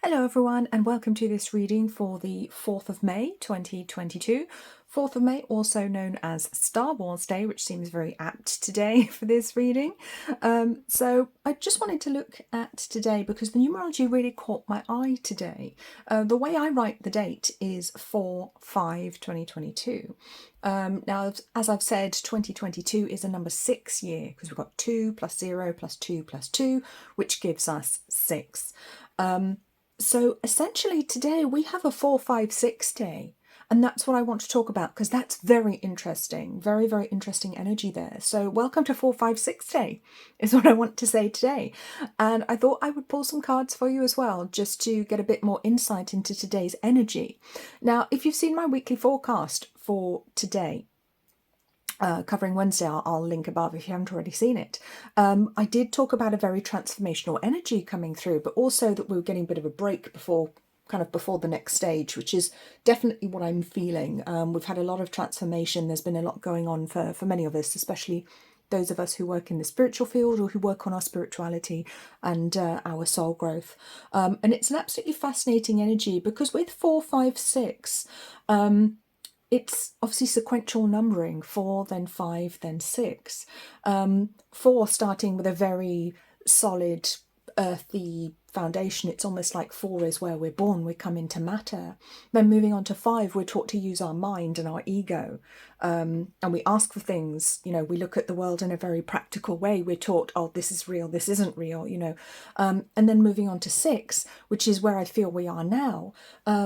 Hello everyone and welcome to this reading for the 4th of May 2022. 4th of May, also known as Star Wars Day, which seems very apt today for this reading. So I just wanted to look at today because the numerology really caught my eye today. The way I write the date is 4/5/2022. Now, as I've said, 2022 is a number 6 year because we've got 2 plus 0 plus 2 plus 2, which gives us 6. So essentially today we have a 4/5/6 day, and that's what I want to talk about because that's very interesting, very, very interesting energy there. So welcome to 4/5/6 day is what I want to say today. And I thought I would pull some cards for you as well, just to get a bit more insight into today's energy. Now, if you've seen my weekly forecast for today, covering Wednesday, I'll link above if you haven't already seen it. I did talk about a very transformational energy coming through, but also that we were getting a bit of a break before the next stage, which is definitely what I'm feeling. We've had a lot of transformation. There's been a lot going on for many of us, especially those of us who work in the spiritual field or who work on our spirituality and our soul growth. And it's an absolutely fascinating energy because with 4/5/6, it's obviously sequential numbering, 4, then 5, then 6. 4 starting with a very solid, earthy foundation. It's almost like 4 is where we're born, we come into matter. Then moving on to 5, we're taught to use our mind and our ego. And we ask for things, we look at the world in a very practical way. We're taught, oh, this is real, this isn't real, And then moving on to 6, which is where I feel we are now,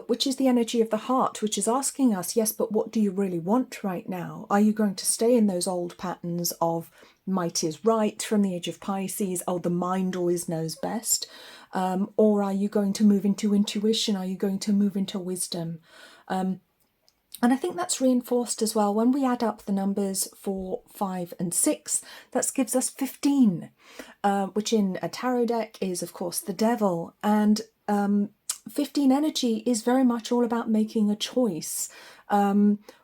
which is the energy of the heart, which is asking us, yes, but what do you really want right now? Are you going to stay in those old patterns of might is right from the age of Pisces, oh, the mind always knows best? Or are you going to move into intuition? Are you going to move into wisdom? And I think that's reinforced as well when we add up the numbers 4, 5, and 6. That gives us 15, which in a tarot deck is, of course, the devil. And 15 energy is very much all about making a choice.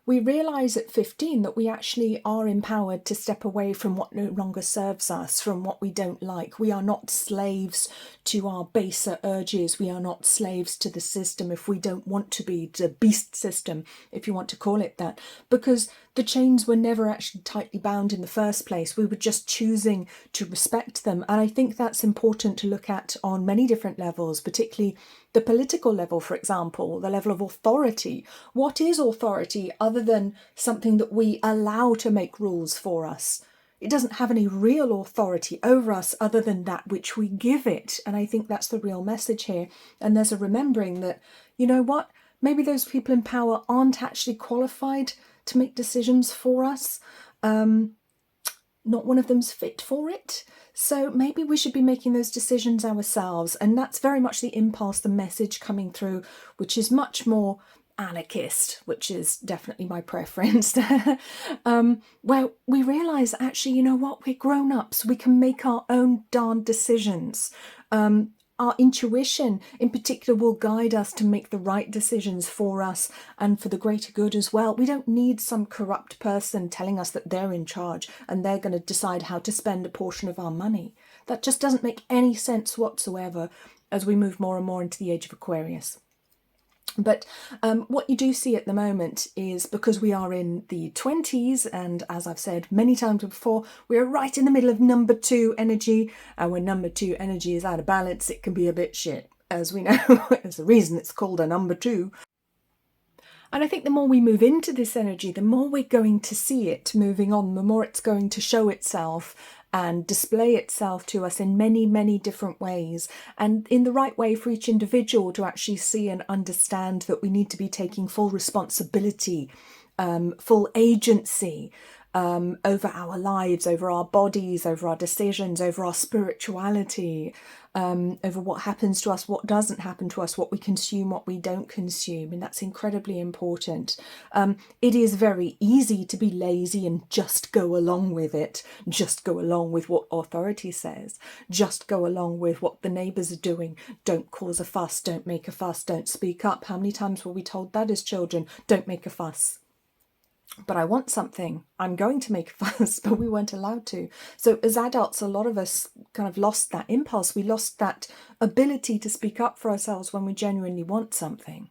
We realise at 15 that we actually are empowered to step away from what no longer serves us, from what we don't like. We are not slaves to our baser urges. We are not slaves to the system if we don't want to be, the beast system, if you want to call it that, because the chains were never actually tightly bound in the first place. We were just choosing to respect them. And I think that's important to look at on many different levels, particularly the political level, for example, the level of authority. What is authority other than something that we allow to make rules for us? It doesn't have any real authority over us other than that which we give it. And I think that's the real message here. And there's a remembering that, you know what, maybe those people in power aren't actually qualified to make decisions for us. Not one of them's fit for it. So maybe we should be making those decisions ourselves. And that's very much the impulse, the message coming through, which is much more anarchist, which is definitely my preference. Where we realise, actually, you know what, we're grown-ups. We can make our own darn decisions. Our intuition in particular will guide us to make the right decisions for us and for the greater good as well. We don't need some corrupt person telling us that they're in charge and they're going to decide how to spend a portion of our money. That just doesn't make any sense whatsoever as we move more and more into the age of Aquarius. But what you do see at the moment is, because we are in the 20s, and as I've said many times before, we are right in the middle of number 2 energy, and when number 2 energy is out of balance, it can be a bit shit, as we know. There's the reason it's called a number 2. And I think the more we move into this energy, the more we're going to see it moving on, the more it's going to show itself and display itself to us in many, many different ways, and in the right way for each individual to actually see and understand that we need to be taking full responsibility, full agency over our lives, over our bodies, over our decisions, over our spirituality, over what happens to us, what doesn't happen to us, what we consume, what we don't consume. And that's incredibly important. It is very easy to be lazy and just go along with it, just go along with what authority says, just go along with what the neighbours are doing. Don't cause a fuss, don't make a fuss, don't speak up. How many times were we told that as children? Don't make a fuss. but I want something, I'm going to make a fuss, but we weren't allowed to. So as adults, a lot of us kind of lost that impulse. We lost that ability to speak up for ourselves when we genuinely want something.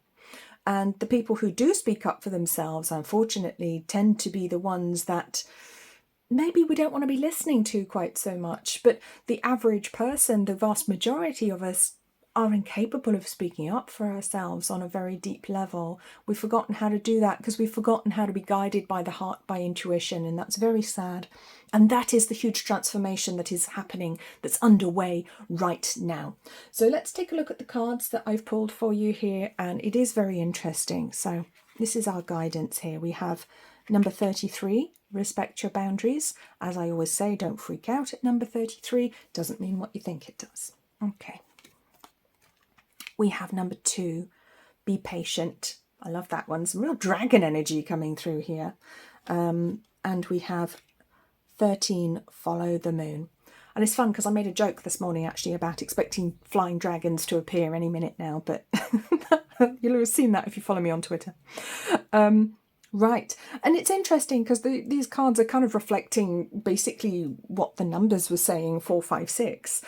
And the people who do speak up for themselves, unfortunately, tend to be the ones that maybe we don't want to be listening to quite so much. But the average person, the vast majority of us, are incapable of speaking up for ourselves on a very deep level. We've forgotten how to do that because we've forgotten how to be guided by the heart, by intuition, and that's very sad. And that is the huge transformation that is happening, that's underway right now. So let's take a look at the cards that I've pulled for you here, and it is very interesting. So this is our guidance here. We have number 33, respect your boundaries. As I always say, don't freak out at number 33. Doesn't mean what you think it does. Okay. We have number 2, be patient. I love that one. Some real dragon energy coming through here. And we have 13, follow the moon. And it's fun because I made a joke this morning actually about expecting flying dragons to appear any minute now, but you'll have seen that if you follow me on Twitter. Right, and it's interesting because these cards are kind of reflecting basically what the numbers were saying, 4, 5, 6.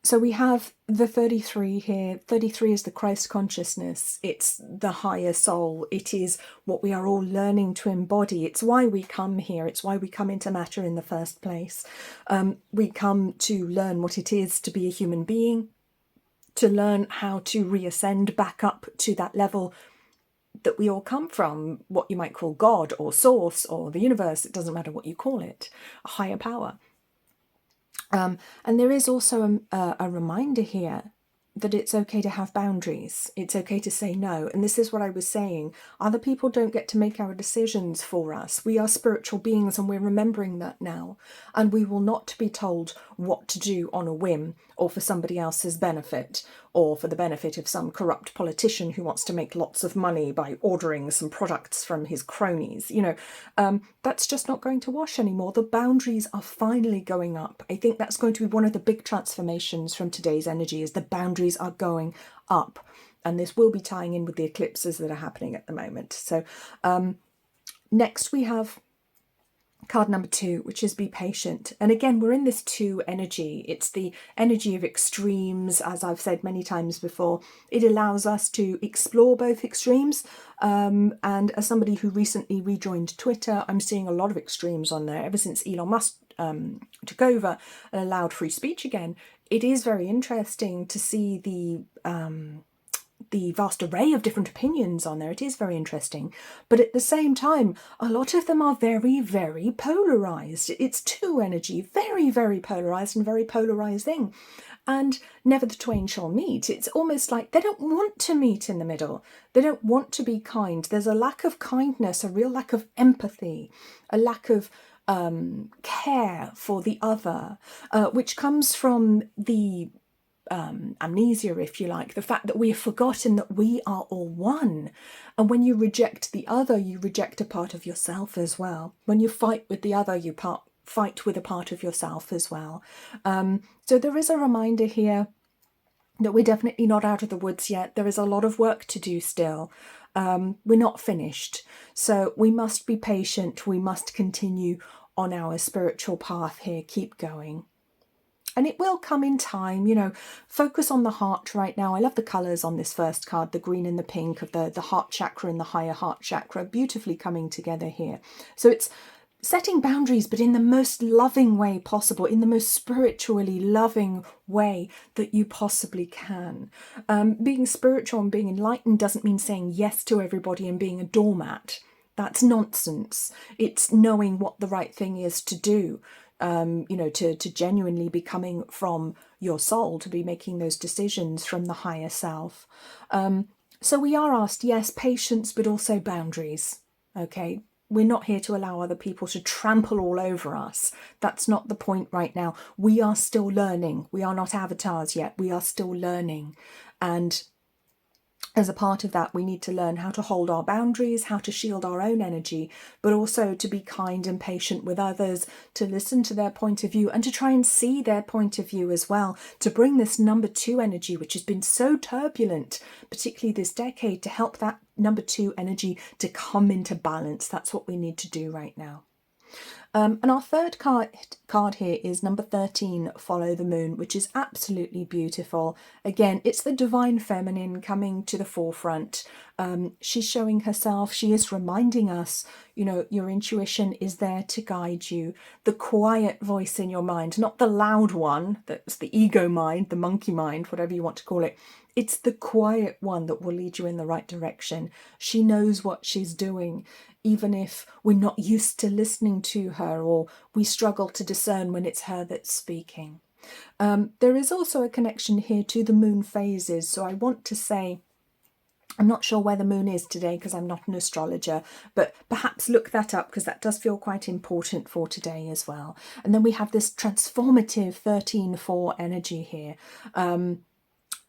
So we have the 33 here. 33 is the Christ consciousness. It's the higher soul. It is what we are all learning to embody. It's why we come here. It's why we come into matter in the first place. We come to learn what it is to be a human being, to learn how to reascend back up to that level that we all come from, what you might call God or source or the universe. It doesn't matter what you call it, a higher power. And there is also a reminder here that it's okay to have boundaries. It's okay to say no. And this is what I was saying. Other people don't get to make our decisions for us. We are spiritual beings and we're remembering that now. And we will not be told what to do on a whim or for somebody else's benefit or for the benefit of some corrupt politician who wants to make lots of money by ordering some products from his cronies. That's just not going to wash anymore. The boundaries are finally going up. I think that's going to be one of the big transformations from today's energy, is the boundaries are going up. And this will be tying in with the eclipses that are happening at the moment. So next we have card number 2, which is be patient. And again, we're in this 2 energy. It's the energy of extremes, as I've said many times before. It allows us to explore both extremes. And as somebody who recently rejoined Twitter, I'm seeing a lot of extremes on there. Ever since Elon Musk took over and allowed free speech again, it is very interesting to see the vast array of different opinions on there. It is very interesting. But at the same time, a lot of them are very, very polarized. It's 2 energy, very, very polarized and very polarizing. And never the twain shall meet. It's almost like they don't want to meet in the middle. They don't want to be kind. There's a lack of kindness, a real lack of empathy, a lack of care for the other, which comes from the amnesia, if you like, the fact that we have forgotten that we are all one. And when you reject the other, you reject a part of yourself as well. When you fight with the other, you fight with a part of yourself as well. So there is a reminder here that we're definitely not out of the woods yet. There is a lot of work to do still. We're not finished. So we must be patient. We must continue on our spiritual path here. Keep going. And it will come in time, focus on the heart right now. I love the colours on this first card, the green and the pink of the heart chakra and the higher heart chakra, beautifully coming together here. So it's setting boundaries, but in the most loving way possible, in the most spiritually loving way that you possibly can. Being spiritual and being enlightened doesn't mean saying yes to everybody and being a doormat. That's nonsense. It's knowing what the right thing is to do. To genuinely be coming from your soul, to be making those decisions from the higher self. So we are asked, yes, patience, but also boundaries. Okay, we're not here to allow other people to trample all over us. That's not the point right now. We are still learning. We are not avatars yet. We are still learning. And as a part of that, we need to learn how to hold our boundaries, how to shield our own energy, but also to be kind and patient with others, to listen to their point of view and to try and see their point of view as well, to bring this number 2 energy, which has been so turbulent, particularly this decade, to help that number 2 energy to come into balance. That's what we need to do right now. And our third card here is number 13, Follow the Moon, which is absolutely beautiful. Again, it's the divine feminine coming to the forefront. She's showing herself. She is reminding us, you know, your intuition is there to guide you. The quiet voice in your mind, not the loud one, that's the ego mind, the monkey mind, whatever you want to call it. It's the quiet one that will lead you in the right direction. She knows what she's doing, even if we're not used to listening to her or we struggle to discern when it's her that's speaking. There is also a connection here to the moon phases. So I want to say, I'm not sure where the moon is today because I'm not an astrologer, but perhaps look that up because that does feel quite important for today as well. And then we have this transformative 13-4 energy here.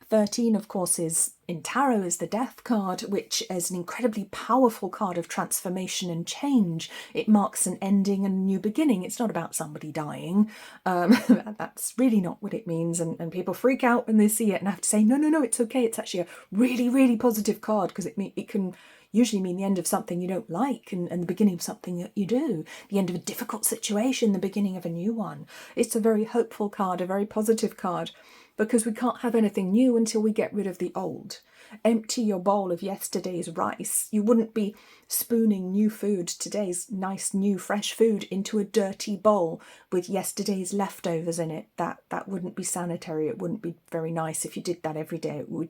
13, of course, is in tarot is the death card, which is an incredibly powerful card of transformation and change. It marks an ending and a new beginning. It's not about somebody dying. That's really not what it means. And people freak out when they see it and have to say, no, it's okay. It's actually a really, really positive card because it can usually mean the end of something you don't like and the beginning of something that you do, the end of a difficult situation, the beginning of a new one. It's a very hopeful card, a very positive card, because we can't have anything new until we get rid of the old. Empty your bowl of yesterday's rice. You wouldn't be spooning new food, today's nice new fresh food, into a dirty bowl with yesterday's leftovers in it. That wouldn't be sanitary. It wouldn't be very nice if you did that every day. It would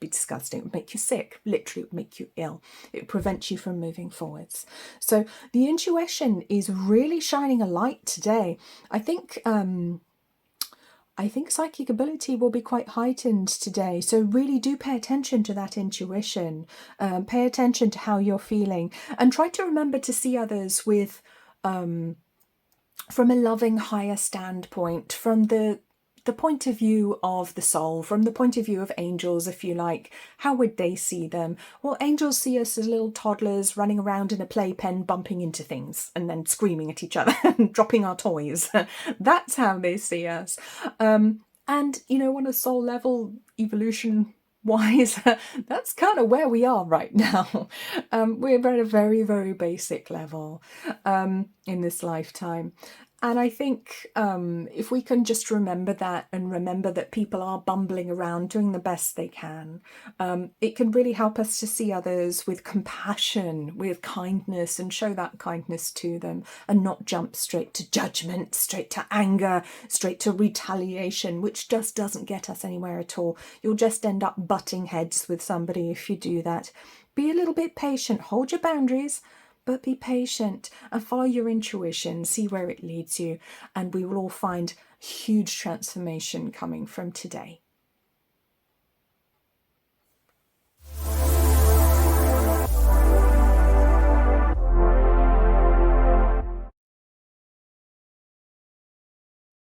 be disgusting. It would make you sick. Literally, it would make you ill. It would prevent you from moving forwards. So the intuition is really shining a light today. I think psychic ability will be quite heightened today. So really do pay attention to that intuition. Pay attention to how you're feeling and try to remember to see others with from a loving higher standpoint, from the point of view of the soul, from the point of view of angels, if you like. How would they see them? Well, angels see us as little toddlers running around in a playpen, bumping into things and then screaming at each other and dropping our toys. That's how they see us. And, you know, on a soul level, evolution wise, that's kind of where we are right now. We're at a very, very basic level in this lifetime. And I think if we can just remember that and remember that people are bumbling around doing the best they can, it can really help us to see others with compassion, with kindness, and show that kindness to them and not jump straight to judgment, straight to anger, straight to retaliation, which just doesn't get us anywhere at all. You'll just end up butting heads with somebody if you do that. Be a little bit patient, hold your boundaries, but be patient and follow your intuition, see where it leads you, and we will all find huge transformation coming from today.